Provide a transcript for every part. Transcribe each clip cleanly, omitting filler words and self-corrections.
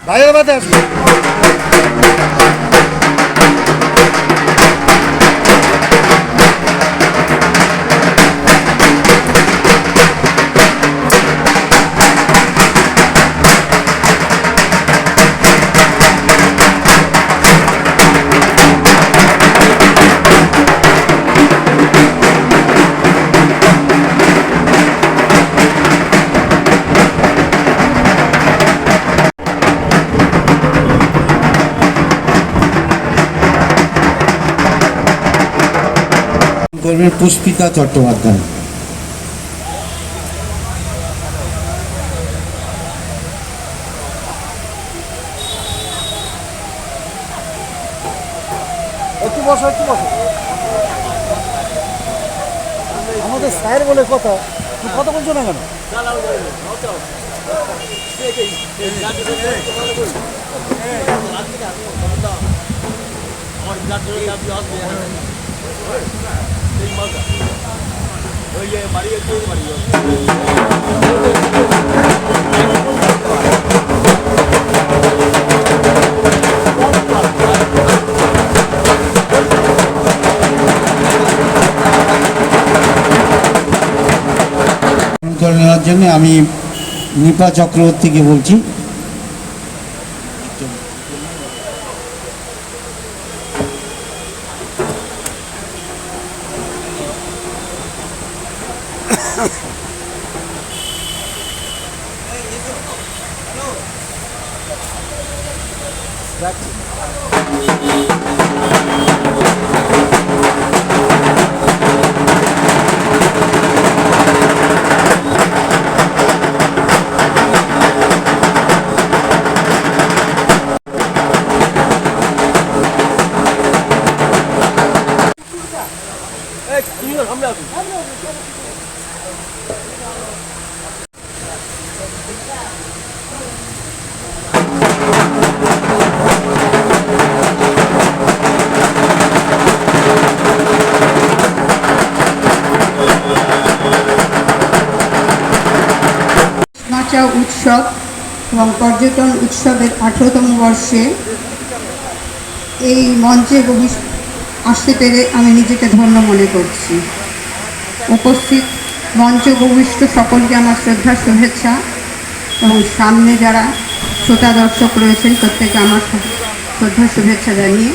ভাইয়ের বাদে আসবে। করবেন পুষ্পিতা চট্টোপাধ্যায়। একটু বসো, একটু বসো। আমাদের স্যার বলে কথা, তুই কথা বলছো না কেন? নেওয়ার জন্য আমি নিপা চক্রবর্তীকে বলছি। নাচা উৎসব এবং পর্যটন উৎসবের 18তম বর্ষে এই মঞ্চে আসতে পেরে আমি নিজেকে ধন্য মনে করছি। উপস্থিত মঞ্চ উপবিষ্ট সকলকে আমার শ্রদ্ধা শুভেচ্ছা এবং সামনে যারা শ্রোতা দর্শক রয়েছেন প্রত্যেকে আমার শ্রদ্ধা শুভেচ্ছা জানিয়ে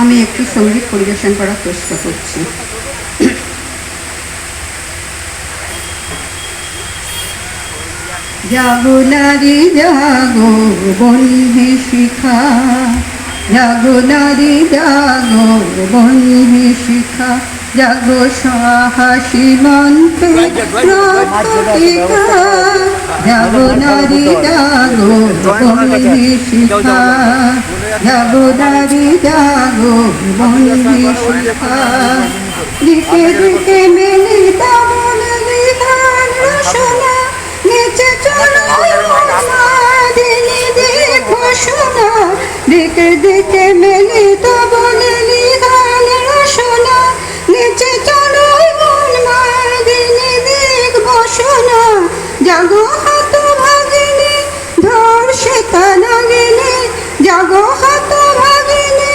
আমি একটি সঙ্গীত পরিবেশন করার চেষ্টা করছি। জাগো নারী জাগো বন্ধে শিখা, জাগো নারী জাগো বন্ধে শিখা, জাগো সাহসী মন্ত্রে রক্তটিকা, জাগো নারী জাগো বন্ধে শিখা, জাগো নারী জাগো বন্ধে শিখা, দিকে দিকে মিলিত বলে বিধান রসনা, নিচে চলো দিনে দেখো শোনা, দিকে দিকে মিলিত বলে বিধান রসনা, নিচে চলো দিনে দেখো শোনা, জাগো হাত ভাগিনি ধর সেতা নাগিনি, জাগো হাত ভাগিনি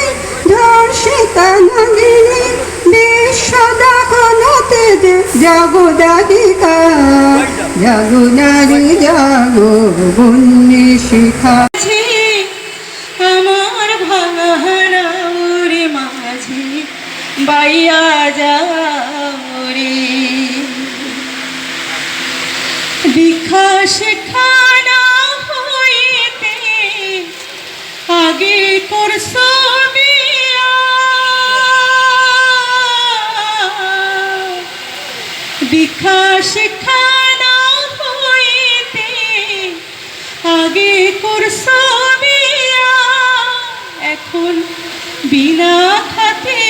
ধর সেতা নাগিনি, বিশ্ব দাহনতে জাগো দাদিকা, জাগো নারী জাগো বন্যে শিখা। আমার ভাঙা রে মাঝি বাইয়া যাও রে, দীক্ষা শেখানা হইতে আগে করছো বিয়া, দীক্ষা শেখানা হইতে আগে করছো বিয়া, এখন বিনা খাতে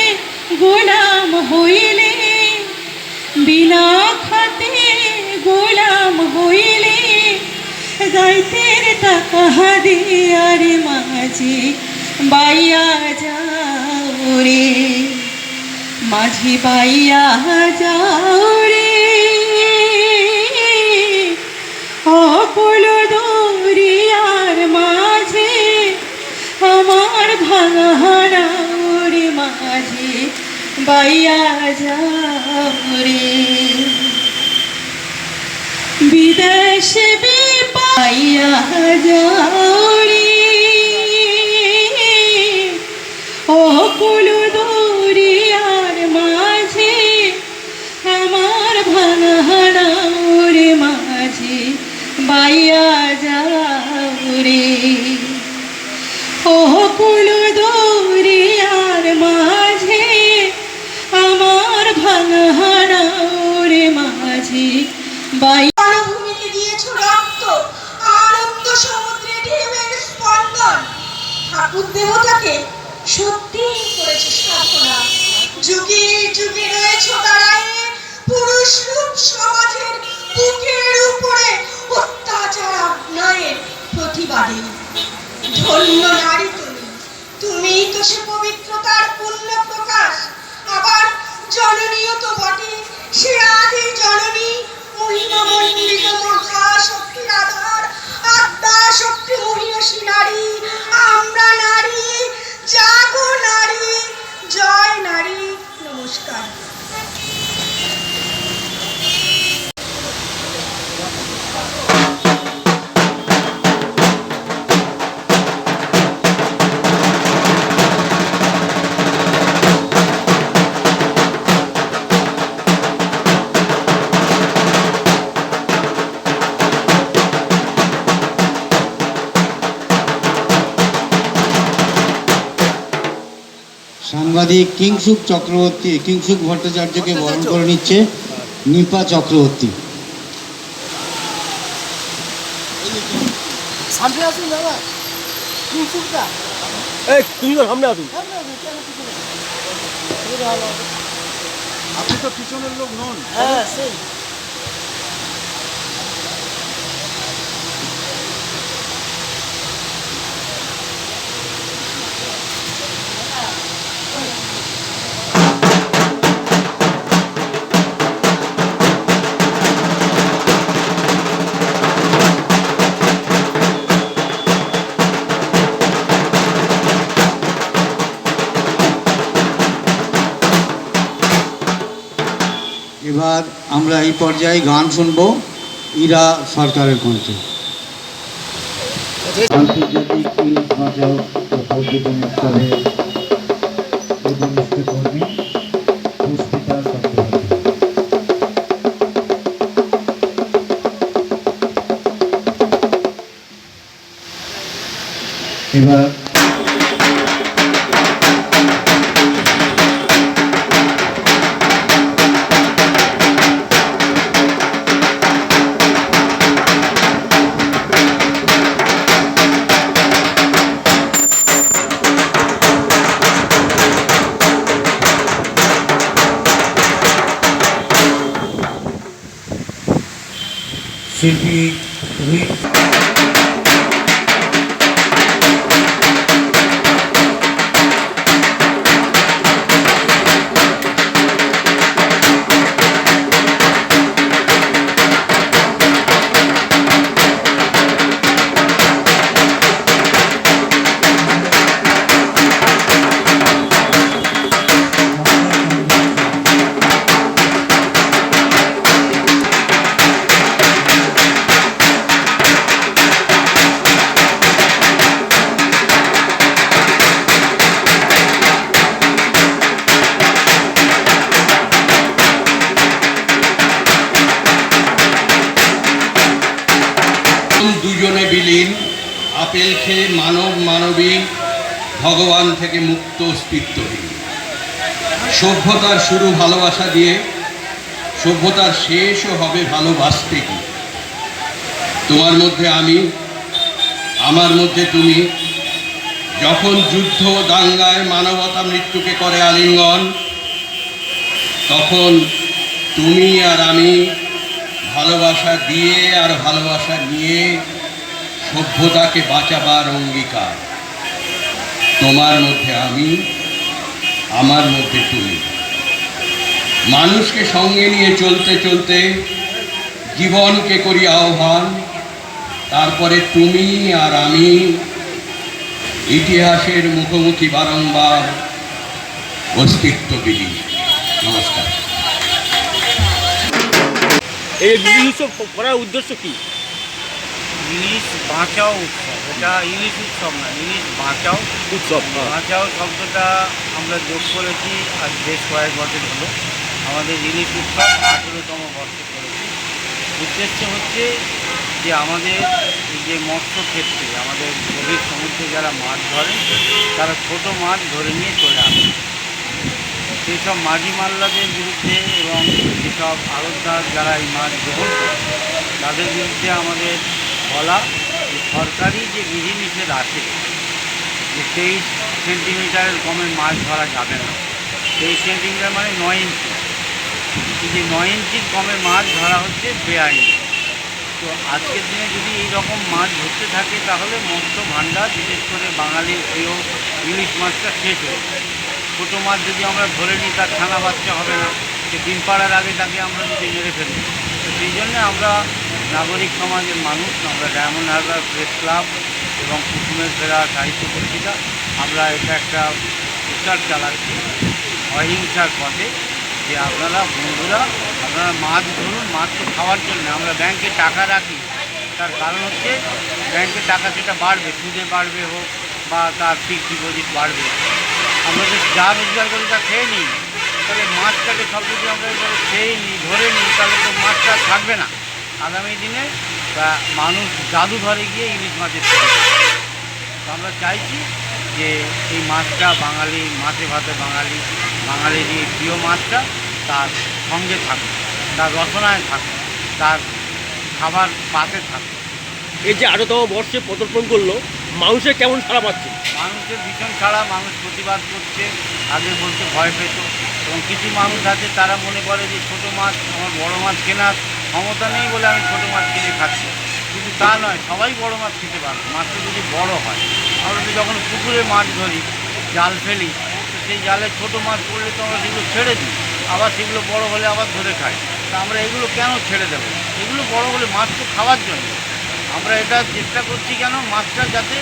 গোলাম হইলে, বিনা খাতে গোলাম হইলে, গাইতের টাকা দিয়ার মাঝি বাইয়া যাও রে, মাঝি বাইয়া যাও রে, অকুল দরিয়ার মাঝে ভাঙাহারা ওরে মাঝি বাইয়া যাও রে বিদেশে বিপাইয়া যাও রে ও কুল দরিয়ার মাঝে আমার ভাঙাহারা ওরে মাঝি বাইয়া যাও রে ও কুল দরিয়ার মাঝে আমার ভাঙাহারা ওরে মাঝি বাই ভূমিকে দিয়েছ রক্ত আনন্দ সমুদ্রে ঢেউয়ের স্পন্দন ঠাকুর দেবতাকে সত্যি করেছে সাধনা যুগে যুগে রয়েছ দাঁড়ায় পুরুষ রূপ সমাজের বুকের উপরে অত্যাচার অন্যায়ের প্রতিবাদে ধন্য নারী তুমি তো সে পবিত্রতার পূর্ণ প্রকাশ আবার জননীয় তো বটে সে আদি জননী মহিমা মন্ডিত মহাশক্তির আধার আত্মা শক্তি মহিষী নারী আমরা নারী জাগো নারী জয় নারী নমস্কার সাংবাদিক কিংসুক ভট্টাচার্যকে বরণ করে নিচ্ছে নিপা চক্রবর্তী। সামনে আসুন দাদা এই তুমি তো সামনে আসুন আপনি তো পিছনের লোক নন হ্যাঁ সেই এবার আমরা এই পর্যায়ে গান শুনব ইরা সরকারের কণ্ঠে। আন্তর্জাতিক ইলিশ বাঁচাও ও পর্যটন উৎসবের উপনিষ্ঠ কর্মী পুষ্পিতা চক্রবর্তী। এবার শিল্পী দুজনে বিলীন আপেল খেয়ে মানবী ভগবান থেকে মুক্ত অস্তিত্বহীন সভ্যতার শুরু ভালোবাসা দিয়ে সভ্যতার শেষও হবে ভালোবাসতে কি তোমার মধ্যে আমি আমার মধ্যে তুমি যখন যুদ্ধ দাঙ্গায় মানবতা মৃত্যুকে করে আলিঙ্গন তখন তুমি আর আমি ভালোবাসা দিয়ে আর ভালোবাসা নিয়ে সভ্যতাকে বাঁচাবার অঙ্গীকার তোমার মধ্যে আমি আমার মধ্যে তুমি মানুষকে সঙ্গে নিয়ে চলতে চলতে জীবনকে করি আহ্বান তারপরে তুমি আর আমি ইতিহাসের মুখোমুখি বারংবার অস্তিত্ববিহীন। নমস্কার। এই ইলিশ উৎসব করার উদ্দেশ্য কি? ইলিশ বাঁচাও উৎসব, এটা ইলিশ উৎসব না, ইলিশ বাঁচাও উৎসব। বাঁচাও শব্দটা আমরা যোগ করেছি আজ বেশ কয়েক বছর হলো। আমাদের ইলিশ উৎসব 18তম বর্ষে করেছি। উদ্দেশ্য হচ্ছে যে আমাদের এই যে মৎস্য ক্ষেত্রে আমাদের গভীর সমুদ্রে যারা মাছ ধরেন তারা ছোট মাছ ধরে নিয়ে চলে আসে। সেই সব মাঝি মাল্লাদের বিরুদ্ধে এবং যেসব আড়তদার যারা এই মাছ গ্রহণ করে তাদের বিরুদ্ধে আমাদের বলা যে সরকারি যে বিধিনিষেধ আছে যে 23 সেন্টিমিটারের কমে মাছ ধরা যাবে না। 23 সেন্টিমিটার মানে 9 ইঞ্চি। এই যে 9 ইঞ্চির কমে মাছ ধরা হচ্ছে বেআইনি। তো আজকের দিনে যদি এই রকম মাছ ধরতে থাকে তাহলে মৎস্য ভাণ্ডার বিশেষ করে বাঙালির প্রিয় ইলিশ মাছটা শেষ হয়ে যায়। ছোটো মাছ যদি আমরা ধরে নিই তার ছানা বাচ্চা হবে না, সে ডিম পাড়ার আগে তাকে আমরা যদি মেরে ফেলি। তো সেই জন্যে আমরা নাগরিক সমাজের মানুষ, আমরা ডায়মন্ড হারবার প্রেস ক্লাব এবং কুসুমের ফেরা সাহিত্য পত্রিকা আমরা এটা একটা প্রচার চালাচ্ছি অহিংসার পথে যে আপনারা বন্ধুরা আপনারা মাছ ধরুন। মাছ তো খাওয়ার জন্য আমরা ব্যাংকে টাকা রাখি, তার কারণ হচ্ছে ব্যাংকে টাকা সেটা বাড়বে, সুদে বাড়বে হোক বা তার ফিক্সড ডিপোজিট বাড়বে। আমরা তো যা রোজগার করি তা খেয়ে নিই, তাহলে মাছটাকে সব যদি আমরা এভাবে খেয়ে নিই ধরে নিই তাহলে তো মাছটা থাকবে না। আগামী দিনে মানুষ জাদুঘরে গিয়ে ইলিশ মাছের ছবি দেখবে। তো আমরা চাইছি যে এই মাছটা বাঙালি মাছে ভাতে বাঙালির এই প্রিয় মাছটা তার সঙ্গে থাকবে, তার রচনায় থাকবে, তার খাবার পাতে থাকবে। এই যে 18তম বর্ষে পদার্পণ করলো, মানুষের কেমন সাড়া পাচ্ছে? মানুষের ভীষণ ছাড়া, মানুষ প্রতিবাদ করছে। আগে বলতে ভয় পেত এবং কিছু মানুষ আছে তারা মনে করে যে ছোটো মাছ, আমার বড় মাছ কেনার ক্ষমতা নেই বলে আমি ছোটো মাছ কিনে খাচ্ছি, কিন্তু তা নয়, সবাই বড় মাছ খেতে পারবে মাত্র যদি বড় হয়। আমরা তো যখন পুকুরে মাছ ধরি জাল ফেলি, তো সেই জালে ছোটো মাছ পড়লে তো আমরা সেগুলো ছেড়ে দিই, আবার সেগুলো বড় হলে আবার ধরে খাই। তা আমরা এগুলো কেন ছেড়ে দেবো? এগুলো বড় হলে মাছ তো খাওয়ার জন্য আমরা এটা চেষ্টা করছি কেন মাছটা যাতে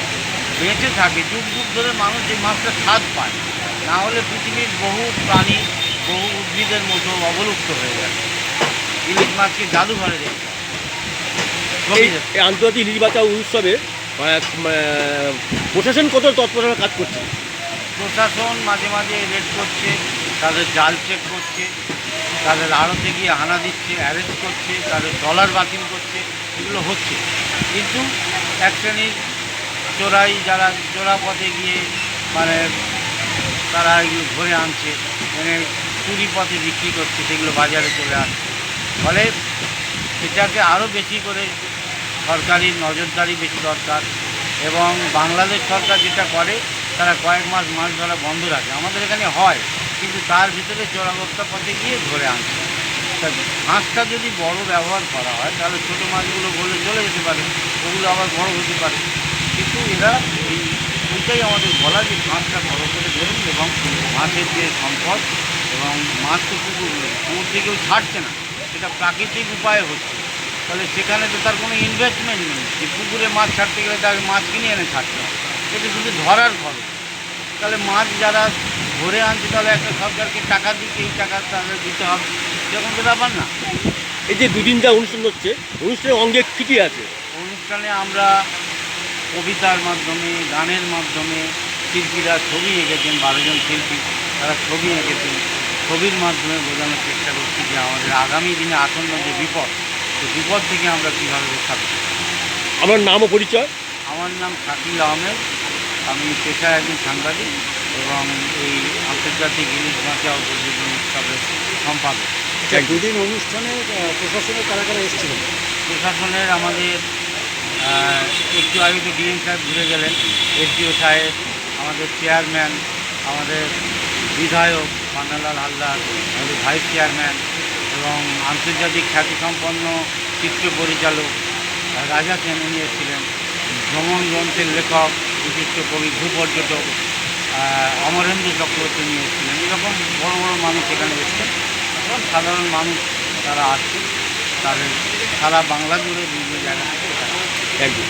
বেঁচে থাকে, যুগ যুগ ধরে মানুষ এই মাছটা স্বাদ পায়। না হলে পৃথিবীর বহু প্রাণী বহু উদ্ভিদের মতো অবলুপ্ত হয়ে যাবে। ইলিশ মাছকে জাদুঘরে দেখতে এই আন্তর্জাতিক ইলিশ বাঁচাও উৎসবে প্রশাসন কত তৎপরতার কাজ করছে? প্রশাসন মাঝে মাঝে রেড করছে, তাদের জাল চেক করছে, তাদের আড়তে গিয়ে হানা দিচ্ছে, অ্যারেস্ট করছে, তাদের ডলার বাতিল করছে, এগুলো হচ্ছে। কিন্তু এক শ্রেণীর চোরাই যারা চোরা পথে গিয়ে মানে তারা এগুলো ধরে আনছে, এনে চুরি পথে বিক্রি করছে, সেগুলো বাজারে চলে আসছে। ফলে এটাকে আরও বেশি করে সরকারি নজরদারি বেশি দরকার। এবং বাংলাদেশ সরকার যেটা করে তারা কয়েক মাস মাছ ধরা বন্ধ রাখে, আমাদের এখানে হয়, কিন্তু তার ভিতরে চোরাগোপ্তা পথে গিয়ে ধরে আনছে। তা মাছটা যদি বড় ব্যবহার করা হয় তাহলে ছোটো মাছগুলো বলে চলে যেতে পারে, ওগুলো আবার বড় হতে পারে। কিন্তু এরা ওইটাই আমাদের বলা যে মাছটা বড় করে ধরুন এবং মাছের যে সম্পদ এবং মাছ তো সমুদ্রে কেউ ছাড়ছে না, সেটা প্রাকৃতিক উপায়ে হচ্ছে। তাহলে সেখানে তো তার কোনো ইনভেস্টমেন্ট নেই যে পুকুরে মাছ ছাড়তে গেলে তাকে মাছ কিনে এনে ছাড়তে হবে, এটা শুধু ধরার খরচ। তাহলে মাছ যারা ধরে আনছে তাহলে একটা সরকারকে টাকা দিচ্ছে, এই টাকা তাদের দিতে হবে, সেরকম তো ব্যাপার না। এই যে দুদিন যা অনুষ্ঠান হচ্ছে, অনুষ্ঠানের অঙ্গে কী কী আছে? অনুষ্ঠানে আমরা কবিতার মাধ্যমে, গানের মাধ্যমে, শিল্পীরা ছবি এঁকেছেন, 12 জন শিল্পী তারা ছবি এঁকেছেন, ছবির মাধ্যমে বোঝানোর চেষ্টা করছি যে আমাদের আগামী দিনে আসন্ন যে বিপদ, সেই বিপদ থেকে আমরা কীভাবে রক্ষা পেতে পারি। আমার নাম ও পরিচয়? আমার নাম শাকিল আহমেদ, আমি পেশায় একজন সাংবাদিক এবং এই আন্তর্জাতিক ইলিশ বাঁচাও পর্যটন উৎসবের সম্পাদক। দুদিন অনুষ্ঠানে প্রশাসনের কারা কারা এসেছিলেন? প্রশাসনের আমাদের একটু আগে তো ডিএম সাহেব ঘুরে গেলেন, এসডিও সাহেব, আমাদের চেয়ারম্যান, আমাদের বিধায়ক পান্নালাল হালদার, আমাদের ভাইস চেয়ারম্যান এবং আন্তর্জাতিক খ্যাতিসম্পন্ন চিত্র পরিচালক রাজা সেন উনি এসেছিলেন, ভ্রমণ গ্রন্থের লেখক বিশিষ্ট কবি ভূপর্যটক অমরেন্দ্র চক্রবর্তী নিয়ে এসেছিলেন। এরকম বড় বড় মানুষ এখানে এসছেন এবং সাধারণ মানুষ তারা আসছে, তাদের সারা বাংলা জুড়ে বিভিন্ন জায়গা থেকে। Thank you.